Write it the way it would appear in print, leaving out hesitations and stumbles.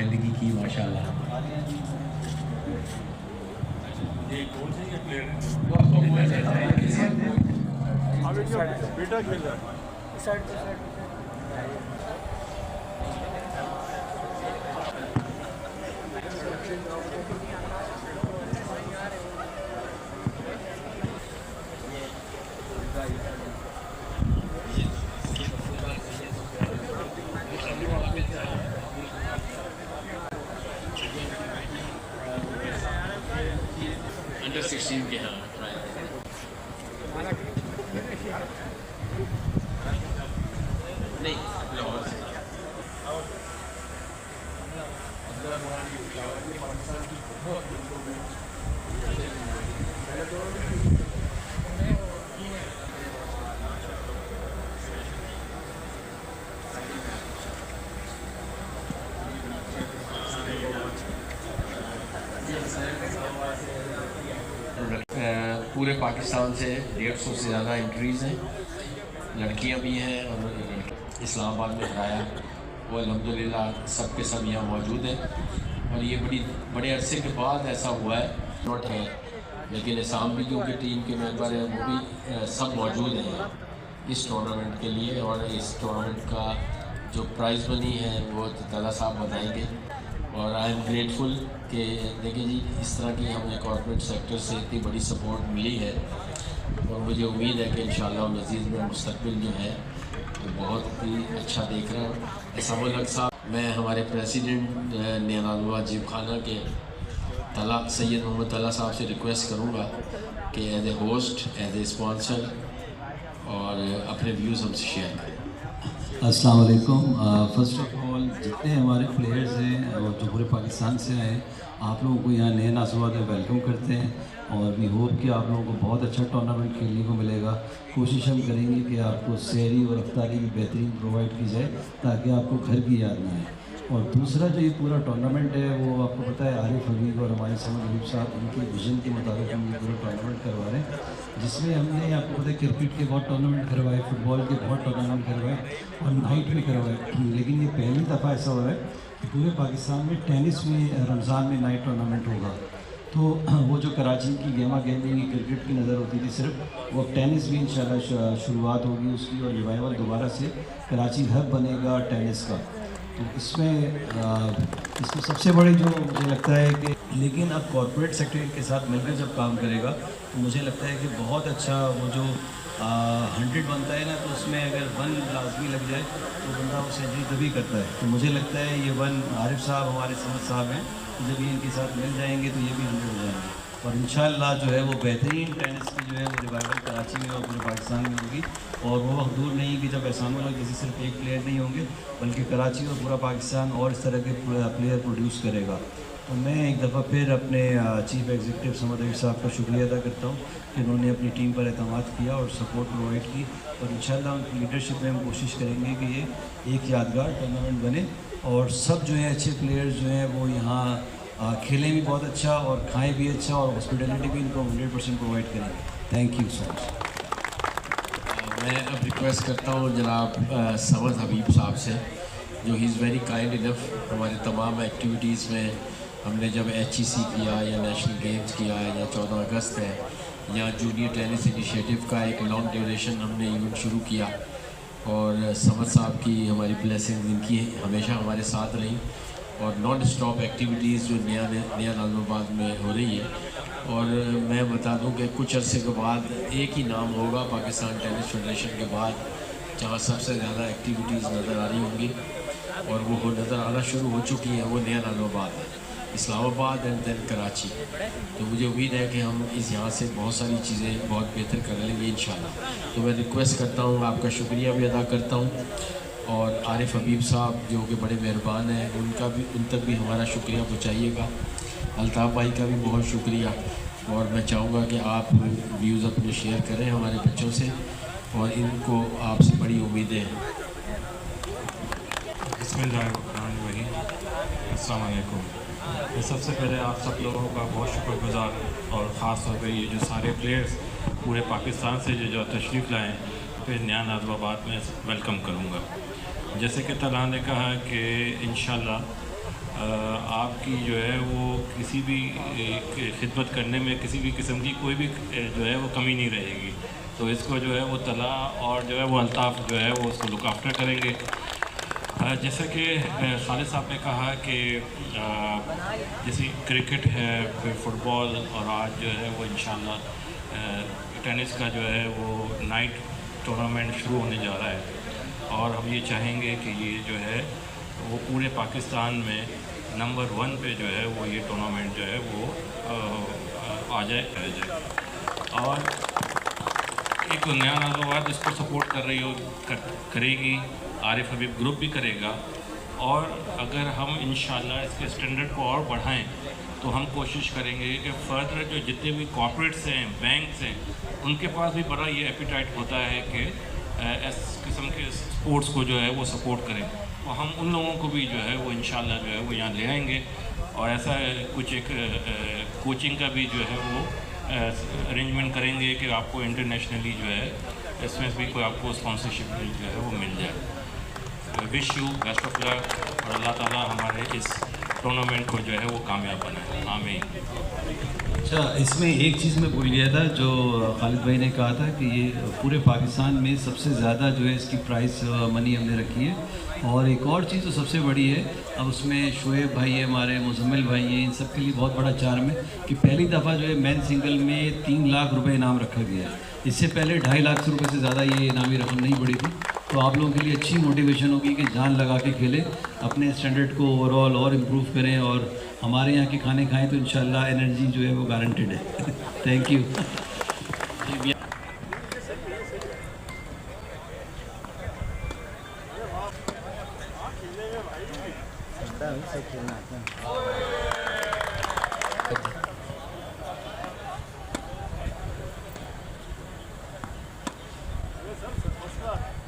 नुमाइंदगी की माशाल्लाह। ये कौन से प्लेयर बेटा खेल रहा है? अंडर 16 के हाँ नहीं लाहौर से। पूरे पाकिस्तान से 150 से ज़्यादा एंट्रीज़ हैं, लड़कियां भी हैं और इस्लामाबाद में कराया वो अल्हम्दुलिल्लाह सब के सब यहाँ मौजूद हैं। और ये बड़े अरसे के बाद ऐसा हुआ है नोट है, लेकिन इस्लाम भी जो कि टीम के मेंबर हैं वो भी सब मौजूद हैं इस टूर्नामेंट के लिए। और इस टूर्नामेंट का जो प्राइज़ मनी है वो ताला साहब बताएंगे। और आई एम ग्रेटफुल कि देखिए जी इस तरह की हमें कॉर्पोरेट सेक्टर से इतनी बड़ी सपोर्ट मिली है और मुझे उम्मीद है कि इंशाल्लाह मज़ीद में मुस्तक़बिल जो है तो बहुत ही अच्छा देख रहा हूँ। एसामुल हक साहब, मैं हमारे प्रेसिडेंट नियाज़ जिम खाना के तला सैयद मोहम्मद तला साहब से रिक्वेस्ट करूँगा कि as a host as a sponsor और अपने व्यूज़ हमसे शेयर करें। अस्सलाम वालेकुम। फ़र्स्ट ऑफ ऑल जितने हमारे प्लेयर्स हैं और जो पूरे पाकिस्तान से आए हैं, आप लोगों को यहाँ नए नासवाद में वेलकम करते हैं और वी होप कि आप लोगों को बहुत अच्छा टूर्नामेंट खेलने को मिलेगा। कोशिश हम करेंगे कि आपको सहरी और अफ्तारी भी बेहतरीन प्रोवाइड की जाए ताकि आपको घर की याद ना आए। और दूसरा जो ये पूरा टूर्नामेंट है वो आपको पता है आरिफ हबीब और हमारे समद हबीब साहब उनके विजन के मुताबिक हम ये पूरा टूर्नामेंट करवा रहे हैं, जिसमें हमने आपको पता है क्रिकेट के बहुत टूर्नामेंट करवाए, फुटबॉल के बहुत टूर्नामेंट करवाए और नाइट भी करवाए। लेकिन ये पहली दफ़ा ऐसा हो रहा है कि पूरे पाकिस्तान में टेनिस में रमज़ान में नाइट टूर्नामेंट होगा। तो वो जो कराची की गेमा गेंदी क्रिकेट की नज़र होती थी सिर्फ, वो टेनिस भी इंशाल्लाह शुरुआत होगी उसकी और रिवाइवल दोबारा से कराची हब बनेगा टेनिस का। तो इसमें सबसे बड़ी जो मुझे लगता है कि लेकिन अब कॉर्पोरेट सेक्टर के साथ मिलकर जब काम करेगा तो मुझे लगता है कि बहुत अच्छा वो जो 100 बनता है ना, तो उसमें अगर 1 लाजमी लग जाए तो बंदा वो सेंचुरी तभी करता है। तो मुझे लगता है ये 1 आरिफ साहब हमारे समद साहब हैं, तो जब ये इनके साथ मिल जाएंगे तो ये भी 100 हो जाएंगे और इंशाअल्लाह जो है वो बेहतरीन टेनिस की जो है वो रिवाइवल कराची में और पूरे पाकिस्तान में होगी। और वो वक्त दूर नहीं कि जब एहसानुल हक जैसे सिर्फ एक प्लेयर नहीं होंगे बल्कि कराची और पूरा पाकिस्तान और इस तरह के प्लेयर प्रोड्यूस करेगा। तो मैं एक दफ़ा फिर अपने चीफ एग्जीक्यूटिव समद हबीब साहब का शुक्रिया अदा करता हूँ कि उन्होंने अपनी टीम पर एतमाद किया और सपोर्ट प्रोवाइड की। और इंशाअल्लाह उनकी लीडरशिप में हम कोशिश करेंगे कि ये एक यादगार टूर्नामेंट बने और सब जो है अच्छे प्लेयर्स जो हैं वो यहाँ खेलें भी बहुत अच्छा और खाएं भी अच्छा और हॉस्पिटलिटी भी इनको 100% प्रोवाइड करेंगे। Thank you so much. मैं अब रिक्वेस्ट करता हूँ जनाब समद हबीब साहब से, जो he is very kind enough हमारे तमाम एक्टिविटीज़ में हमने जब HEC किया या नेशनल गेम्स किया या 14 अगस्त है या जूनियर टेनिस इनिशिएटिव का एक लॉन्ग ड्यूरेशन हमने इवेंट शुरू किया और समद साहब की हमारी ब्लेसिंग इनकी हमेशा हमारे साथ रही और नॉन स्टॉप एक्टिविटीज़ जो नया नाज़िमाबाद में हो रही है। और मैं बता दूं कि कुछ अरसे के बाद एक ही नाम होगा पाकिस्तान टेनिस फेडरेशन के बाद जहां सबसे ज़्यादा एक्टिविटीज़ नज़र आ रही होंगी और वो नज़र आना शुरू हो चुकी हैं। वो नया नाज़िमाबाद है, इस्लामाबाद एंड दैन कराची। तो मुझे उम्मीद है कि हम इस यहाँ से बहुत सारी चीज़ें बहुत बेहतर कर लेंगे इंशाल्लाह। तो मैं रिक्वेस्ट करता हूँ, आपका शुक्रिया भी अदा करता हूँ और आरिफ हबीब साहब जो कि बड़े मेहरबान हैं उन तक भी हमारा शुक्रिया पहुँचाइएगा। अल्ताफ़ भाई का भी बहुत शुक्रिया और मैं चाहूँगा कि आप व्यूज़ अपने शेयर करें हमारे बच्चों से और इनको आपसे बड़ी उम्मीदें हैं। बिस्मिल्लाहिर्रहमानिर्रहीम। अस्सलाम वालेकुम। मैं सबसे पहले आप सब लोगों का बहुत शुक्रगुज़ार और ख़ास तौर पे ये जो सारे प्लेयर्स पूरे पाकिस्तान से जो तशरीफ़ लाएँ फिर नया नाज़िमाबाद में वेलकम करूँगा। जैसे कि तला ने कहा कि इंशाल्लाह आपकी जो है वो किसी भी खिदमत करने में किसी भी किस्म की कोई भी जो है वो कमी नहीं रहेगी। तो इसको जो है वो तला और जो है वो अल्ताफ़ जो है वो उसको लुक आफ्टर करेंगे। जैसा कि खालिद साहब ने कहा कि जैसे क्रिकेट है, फिर फुटबॉल, और आज जो है वो इंशाल्लाह टेनिस का जो है वो नाइट टूर्नामेंट शुरू होने जा रहा है। और हम ये चाहेंगे कि ये जो है वो पूरे पाकिस्तान में नंबर 1 पे जो है वो ये टूर्नामेंट जो है वो आ जाए, रह जाए। और एक नया नाजवाद इसको सपोर्ट कर रही हो करेगी, आरिफ हबीब ग्रुप भी करेगा। और अगर हम इंशाल्लाह इसके स्टैंडर्ड को और बढ़ाएं तो हम कोशिश करेंगे कि फर्दर जो जितने भी कॉर्पोरेट्स हैं, बैंक्स हैं, उनके पास भी बड़ा ये एपिटाइट होता है कि इस किस्म के स्पोर्ट्स को जो है वो सपोर्ट करें। तो हम उन लोगों को भी जो है वो इंशाल्लाह जो है वो यहाँ ले आएंगे। और ऐसा कुछ एक कोचिंग का भी जो है वो अरेंजमेंट करेंगे कि आपको इंटरनेशनली जो है इसमें भी कोई आपको स्पॉन्सरशिप जो है वो मिल जाए। Wish you best of luck, और अल्लाह ताला हमारे इस टूर्नामेंट को जो है वो कामयाब बनाए। आमीन। अच्छा, इसमें एक चीज़ मैं भूल गया था जो खालिद भाई ने कहा था कि ये पूरे पाकिस्तान में सबसे ज़्यादा जो है इसकी प्राइस मनी हमने रखी है। और एक और चीज़ तो सबसे बड़ी है, अब उसमें शोएब भाई है, हमारे मुजम्मिल भाई हैं, इन सब के लिए बहुत बड़ा चार्म है कि पहली दफ़ा जो है मैन सिंगल में 3 लाख रुपए इनाम रखा गया है। इससे पहले 2.5 लाख रुपए से ज़्यादा ये इनामी रकम नहीं बढ़ी थी। तो आप लोगों के लिए अच्छी मोटिवेशन होगी कि जान लगा के खेलें, अपने स्टैंडर्ड को ओवरऑल और इम्प्रूव करें, और हमारे यहाँ के खाने खाएं तो इंशाल्लाह एनर्जी जो है वो गारंटेड है। Thank you. सर